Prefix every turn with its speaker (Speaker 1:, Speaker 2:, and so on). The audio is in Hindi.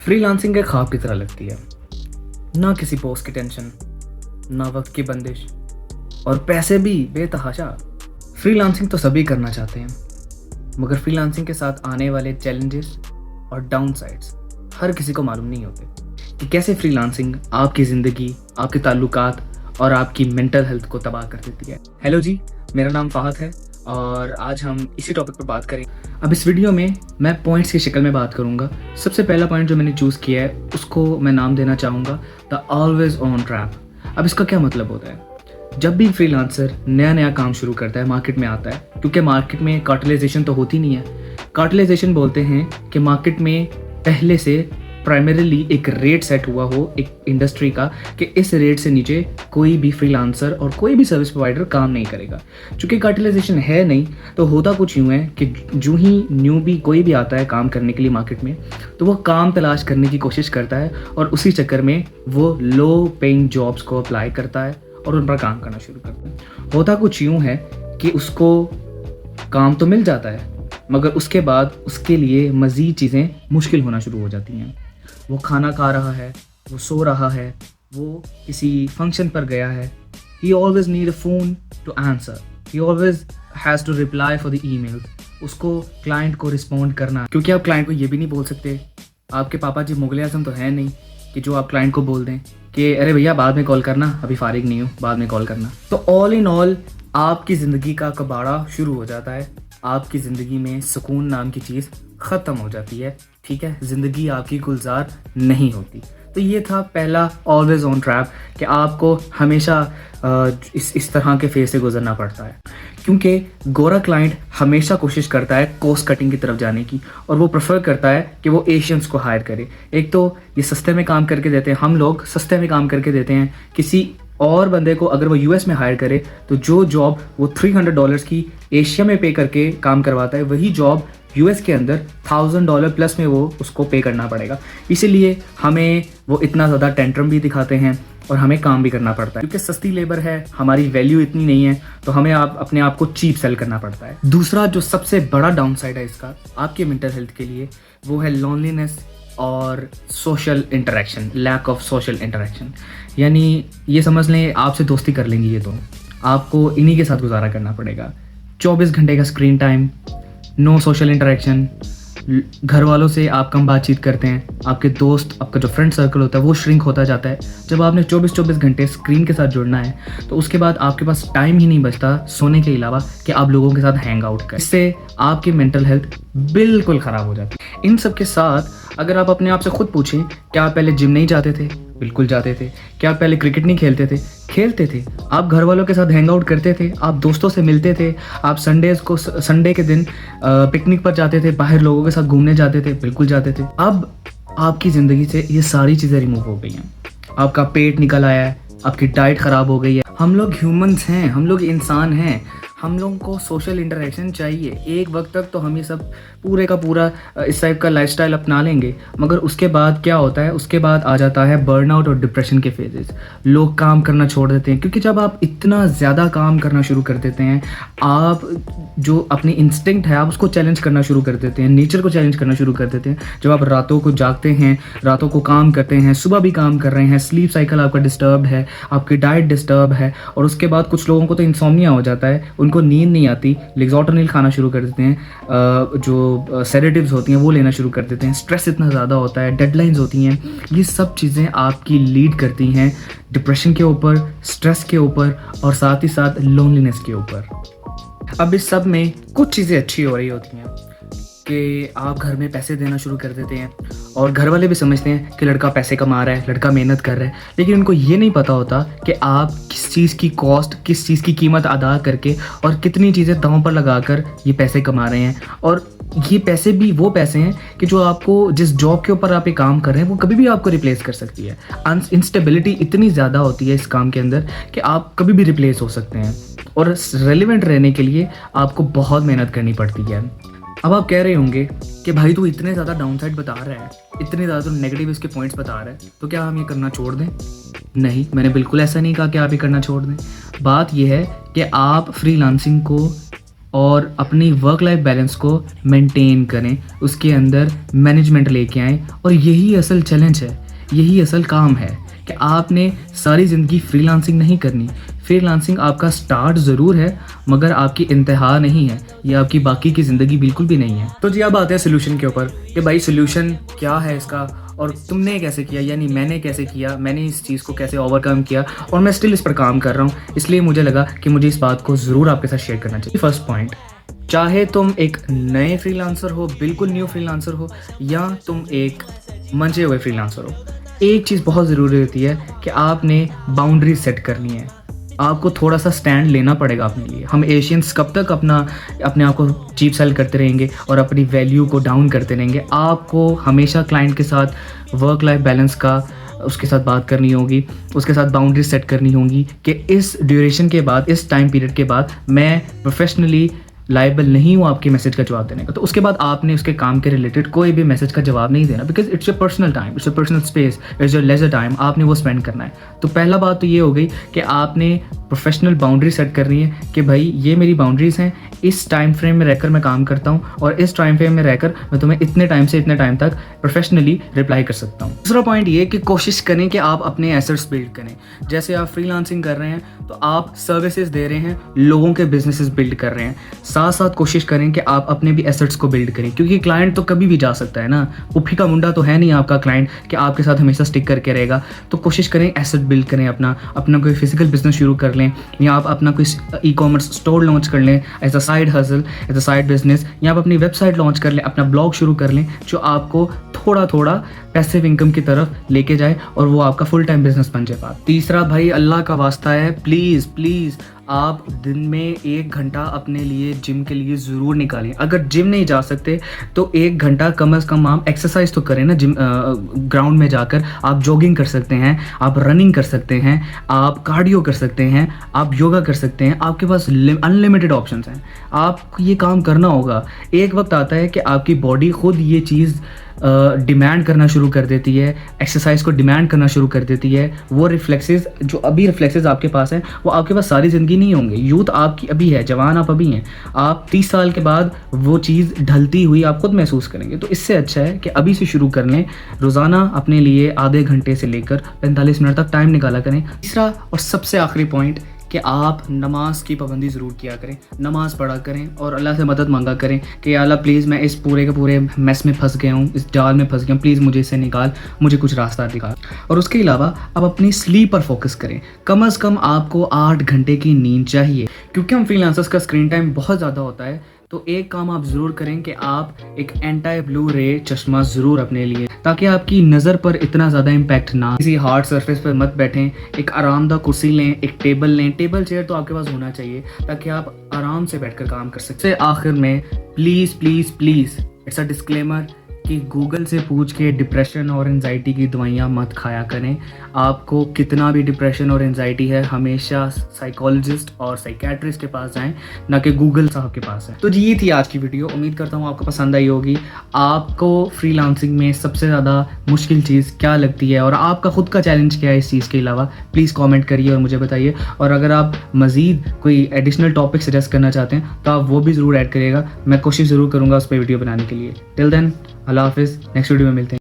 Speaker 1: फ्रीलांसिंग एक ख्वाब की तरह लगती है। ना किसी पोस्ट की टेंशन, ना वक्त की बंदिश, और पैसे भी बेतहाशा। फ्रीलांसिंग तो सभी करना चाहते हैं, मगर फ्रीलांसिंग के साथ आने वाले चैलेंजेस और डाउनसाइड्स हर किसी को मालूम नहीं होते कि कैसे फ्रीलांसिंग आपकी ज़िंदगी, आपके ताल्लुकात और आपकी मेंटल हेल्थ को तबाह कर देती है। हेलो जी, मेरा नाम फ़ाहद है और आज हम इसी टॉपिक पर बात करेंगे। अब इस वीडियो में मैं पॉइंट्स की शक्ल में बात करूंगा। सबसे पहला पॉइंट जो मैंने चूज़ किया है उसको मैं नाम देना चाहूँगा द ऑलवेज ऑन ट्रैप। अब इसका क्या मतलब होता है? जब भी फ्रीलांसर नया नया काम शुरू करता है, मार्केट में आता है, क्योंकि मार्केट में कार्टलाइजेशन तो होती नहीं है। कार्टलाइजेशन बोलते हैं कि मार्केट में पहले से प्राइमरीली एक रेट सेट हुआ हो एक इंडस्ट्री का कि इस रेट से नीचे कोई भी फ्रीलांसर और कोई भी सर्विस प्रोवाइडर काम नहीं करेगा। चूँकि कार्टलाइजेशन है नहीं, तो होता कुछ यूँ है कि जो ही न्यू भी कोई भी आता है काम करने के लिए मार्केट में, तो वो काम तलाश करने की कोशिश करता है और उसी चक्कर में वो लो पेइंग जॉब्स को अप्लाई करता है और उन पर काम करना शुरू करता है। होता कुछ यूँ है कि उसको काम तो मिल जाता है, मगर उसके बाद उसके लिए मज़ीद चीज़ें मुश्किल होना शुरू हो जाती हैं। वो खाना खा रहा है, वो सो रहा है, वो किसी फंक्शन पर गया है। He always need a phone to answer, he always has to reply for the email. उसको क्लाइंट को रिस्पॉन्ड करना, क्योंकि आप क्लाइंट को ये भी नहीं बोल सकते, आपके पापा जी मुगल आज़म तो है नहीं कि जो आप क्लाइंट को बोल दें कि अरे भैया बाद में कॉल करना, अभी फारिग नहीं हूँ, बाद में कॉल करना। तो ऑल इन ऑल आपकी ज़िंदगी का कबाड़ा शुरू हो जाता है। आपकी ज़िंदगी में सुकून नाम की चीज़ ख़त्म हो जाती है। ठीक है, ज़िंदगी आपकी गुलजार नहीं होती। तो ये था पहला ऑलवेज ऑन ट्रैप कि आपको हमेशा इस तरह के फेज से गुजरना पड़ता है, क्योंकि गोरा क्लाइंट हमेशा कोशिश करता है कॉस्ट कटिंग की तरफ जाने की, और वो प्रेफर करता है कि वो एशियंस को हायर करे। एक तो ये सस्ते में काम करके देते हैं, हम लोग सस्ते में काम करके देते हैं किसी और बंदे को। अगर वो यूएस में हायर करे तो जो जॉब वो $300 की एशिया में पे करके काम करवाता है, वही जॉब यूएस के अंदर $1000 प्लस में वो उसको पे करना पड़ेगा। इसीलिए हमें वो इतना ज़्यादा टेंट्रम भी दिखाते हैं और हमें काम भी करना पड़ता है, क्योंकि सस्ती लेबर है, हमारी वैल्यू इतनी नहीं है, तो हमें अपने आप को चीप सेल करना पड़ता है। दूसरा जो सबसे बड़ा डाउनसाइड है इसका आपके मेंटल हेल्थ के लिए, वो है लोनलीनेस और social interaction, lack of social interaction. यानी ये समझ लें आपसे दोस्ती कर लेंगी ये तो, आपको इन्हीं के साथ गुजारा करना पड़ेगा। 24 घंटे का screen time, no social interaction, घर वालों से आप कम बातचीत करते हैं, आपके दोस्त, आपका जो फ्रेंड सर्कल होता है वो श्रिंक होता जाता है। जब आपने 24 घंटे स्क्रीन के साथ जुड़ना है तो उसके बाद आपके पास टाइम ही नहीं बचता सोने के अलावा कि आप लोगों के साथ हैंग आउट करें। इससे आपकी मेंटल हेल्थ बिल्कुल ख़राब हो जाती है। इन सब के साथ अगर आप अपने आप से खुद पूछें, क्या आप पहले जिम नहीं जाते थे? बिल्कुल जाते थे। क्या आप पहले क्रिकेट नहीं खेलते थे? खेलते थे। आप घर वालों के साथ हैंग आउट करते थे, आप दोस्तों से मिलते थे, आप संडे के दिन पिकनिक पर जाते थे, बाहर लोगों के साथ घूमने जाते थे? बिल्कुल जाते थे। अब आपकी ज़िंदगी से ये सारी चीज़ें रिमूव हो गई हैं। आपका पेट निकल आया है, आपकी डाइट ख़राब हो गई है। हम लोग ह्यूमंस हैं, हम लोग इंसान हैं, हम लोगों को सोशल इंटरेक्शन चाहिए। एक वक्त तक तो हम ये सब पूरे का पूरा इस टाइप का लाइफस्टाइल अपना लेंगे, मगर उसके बाद क्या होता है? उसके बाद आ जाता है बर्नआउट और डिप्रेशन के फेजेस। लोग काम करना छोड़ देते हैं, क्योंकि जब आप इतना ज़्यादा काम करना शुरू कर देते हैं, आप जो अपनी इंस्टिंक्ट है आप उसको चैलेंज करना शुरू कर देते हैं, नेचर को चैलेंज करना शुरू कर देते हैं। जब आप रातों को जागते हैं, रातों को काम करते हैं, सुबह भी काम कर रहे हैं, स्लीप साइकिल आपका डिस्टर्ब है, आपकी डाइट डिस्टर्ब है, और उसके बाद कुछ लोगों को तो इंसोम्निया हो जाता है, उनको नींद नहीं आती, लेक्सोटोनिल खाना शुरू कर देते हैं, जो सेडेटिव्स होती हैं वो लेना शुरू कर देते हैं, स्ट्रेस इतना ज़्यादा होता है, डेडलाइंस होती हैं। ये सब चीज़ें आपकी लीड करती हैं डिप्रेशन के ऊपर, स्ट्रेस के ऊपर, और साथ ही साथ लोनलीनेस के ऊपर। अब इस सब में कुछ चीज़ें अच्छी हो रही होती हैं कि आप घर में पैसे देना शुरू कर देते हैं और घर वाले भी समझते हैं कि लड़का पैसे कमा रहा है, लड़का मेहनत कर रहा है, लेकिन उनको ये नहीं पता होता कि आप किस चीज़ की कॉस्ट, किस चीज़ की कीमत अदा करके और कितनी चीज़ें दांव पर लगाकर ये पैसे कमा रहे हैं। और ये पैसे भी वो पैसे हैं कि जो आपको, जिस जॉब के ऊपर आप ये काम कर रहे हैं, वो कभी भी आपको रिप्लेस कर सकती है। इंस्टेबिलिटी इतनी ज़्यादा होती है इस काम के अंदर कि आप कभी भी रिप्लेस हो सकते हैं, और रेलिवेंट रहने के लिए आपको बहुत मेहनत करनी पड़ती है। अब आप कह रहे होंगे कि भाई तू इतने ज़्यादा डाउनसाइड बता रहा है, इतने ज़्यादा नेगेटिव इसके पॉइंट्स बता रहा है, तो क्या हम ये करना छोड़ दें? नहीं, मैंने बिल्कुल ऐसा नहीं कहा कि आप ये करना छोड़ दें। बात यह है कि आप फ्रीलांसिंग को और अपनी वर्क लाइफ बैलेंस को मेंटेन करें, उसके अंदर मैनेजमेंट लेके आएँ। और यही असल चैलेंज है, यही असल काम है कि आपने सारी ज़िंदगी फ्रीलांसिंग नहीं करनी। फ्रीलांसिंग आपका स्टार्ट ज़रूर है मगर आपकी इंतहा नहीं है, ये आपकी बाकी की ज़िंदगी बिल्कुल भी नहीं है। तो जी अब आते हैं सोल्यूशन के ऊपर कि भाई सोल्यूशन क्या है इसका और तुमने कैसे किया, यानी मैंने कैसे किया, मैंने इस चीज़ को कैसे ओवरकम किया और मैं स्टिल इस पर काम कर रहा हूँ। इसलिए मुझे लगा कि मुझे इस बात को ज़रूर आपके साथ शेयर करना चाहिए। फर्स्ट पॉइंट, चाहे तुम एक नए फ्रीलांसर हो, बिल्कुल न्यू फ्रीलांसर हो, या तुम एक मंझे हुए फ्रीलांसर हो, एक चीज़ बहुत ज़रूरी होती है कि आपने बाउंड्री सेट करनी है। आपको थोड़ा सा स्टैंड लेना पड़ेगा अपने लिए। हम एशियंस कब तक अपने आप को चीप सेल करते रहेंगे और अपनी वैल्यू को डाउन करते रहेंगे। आपको हमेशा क्लाइंट के साथ वर्क लाइफ बैलेंस का उसके साथ बात करनी होगी, उसके साथ बाउंड्री सेट करनी होगी कि इस ड्यूरेशन के बाद, इस टाइम पीरियड के बाद मैं प्रोफेशनली लाइबल नहीं हूँ आपके मैसेज का जवाब देने का। तो उसके बाद आपने उसके काम के रिलेटेड कोई भी मैसेज का जवाब नहीं देना, because it's your personal time, it's your personal space, it's your leisure time, आपने वो स्पेंड करना है। तो पहला बात तो ये हो गई कि आपने प्रोफेशनल बाउंड्री सेट करनी है कि भाई ये मेरी बाउंड्रीज़ हैं, इस टाइम फ्रेम में रहकर मैं काम करता हूँ और इस टाइम फ्रेम में रहकर मैं तुम्हें इतने टाइम से इतने टाइम तक प्रोफेशनली रिप्लाई कर सकता हूँ। दूसरा पॉइंट ये कि कोशिश करें कि आप अपने एसेट्स बिल्ड करें। जैसे आप फ्रीलांसिंग कर रहे हैं तो आप सर्विसेज दे रहे हैं, लोगों के बिजनेसेस बिल्ड कर रहे हैं, साथ साथ कोशिश करें कि आप अपने भी एसेट्स को बिल्ड करें, क्योंकि क्लाइंट तो कभी भी जा सकता है ना। पुप्पी का मुंडा तो है नहीं आपका क्लाइंट कि आपके साथ हमेशा स्टिक करके रहेगा। तो कोशिश करें एसेट बिल्ड करें, अपना कोई फिजिकल बिजनेस शुरू कर लें, या आप अपना कोई ई कॉमर्स स्टोर लॉन्च कर लें as a side hustle, as a side business, या आप अपनी वेबसाइट लॉन्च कर लें, अपना ब्लॉग शुरू कर लें जो आपको थोड़ा थोड़ा पैसिव इनकम की तरफ लेके जाए और वो आपका फुल टाइम बिजनेस बन जाए। तीसरा भाई अल्लाह का वास्ता है, प्लीज़ प्लीज़ आप दिन में 1 घंटा अपने लिए जिम के लिए ज़रूर निकालें। अगर जिम नहीं जा सकते तो 1 घंटा कम से कम आप एक्सरसाइज तो करें ना। जिम ग्राउंड में जाकर आप जॉगिंग कर सकते हैं, आप रनिंग कर सकते हैं, आप कार्डियो कर सकते हैं, आप योगा कर सकते हैं। आपके पास अनलिमिटेड ऑप्शंस हैं, आपको ये काम करना होगा। एक वक्त आता है कि आपकी बॉडी खुद ये चीज़ डिमांड करना शुरू कर देती है, एक्सरसाइज को डिमांड करना शुरू कर देती है। वो रिफ्लेक्सेस जो अभी रिफ्लेक्सेस आपके पास हैं वो आपके पास सारी ज़िंदगी नहीं होंगे। यूथ आपकी अभी है, जवान आप अभी हैं, आप 30 साल के बाद वो चीज़ ढलती हुई आप खुद महसूस करेंगे। तो इससे अच्छा है कि अभी से शुरू कर लें। रोज़ाना अपने लिए आधे घंटे से लेकर 45 मिनट तक टाइम निकाला करें। तीसरा और सबसे आखिरी पॉइंट कि आप नमाज की पाबंदी ज़रूर किया करें, नमाज़ पढ़ा करें और अल्लाह से मदद मांगा करें कि या अल्लाह प्लीज़ मैं इस पूरे के पूरे मैस में फंस गया हूँ, इस जाल में फंस गया हूँ, प्लीज़ मुझे इससे निकाल, मुझे कुछ रास्ता दिखा। और उसके अलावा आप अपनी स्लीप पर फोकस करें। कम से कम आपको 8 घंटे की नींद चाहिए, क्योंकि हम फ्रीलांसर्स का स्क्रीन टाइम बहुत ज़्यादा होता है। तो एक काम आप ज़रूर करें कि आप एक एंटी ब्लू रे चश्मा ज़रूर अपने लिए, ताकि आपकी नज़र पर इतना ज़्यादा इम्पैक्ट ना। किसी हार्ड सरफेस पर मत बैठें, एक आरामदा कुर्सी लें, एक टेबल लें। टेबल चेयर तो आपके पास होना चाहिए ताकि आप आराम से बैठकर काम कर सकें। आखिर में please please please, it's a disclaimer कि गूगल से पूछ के डिप्रेशन और एंजाइटी की दवाइयाँ मत खाया करें। आपको कितना भी डिप्रेशन और एंजाइटी है, हमेशा साइकोलॉजिस्ट और साइकेट्रिस्ट के पास जाएं, ना कि गूगल साहब के पास है। तो जी ये थी आज की वीडियो, उम्मीद करता हूँ आपको पसंद आई होगी। आपको फ्रीलांसिंग में सबसे ज़्यादा मुश्किल चीज़ क्या लगती है और आपका खुद का चैलेंज क्या है इस चीज़ के अलावा, प्लीज़ कॉमेंट करिए और मुझे बताइए। और अगर आप मज़ीद कोई एडिशनल टॉपिक सजेस्ट करना चाहते हैं तो आप वो भी ज़रूर ऐड करिएगा, मैं कोशिश ज़रूर करूँगा उस पर वीडियो बनाने के लिए। टिल देन अल्लाह हाफिज़, नेक्स्ट वीडियो में मिलते हैं।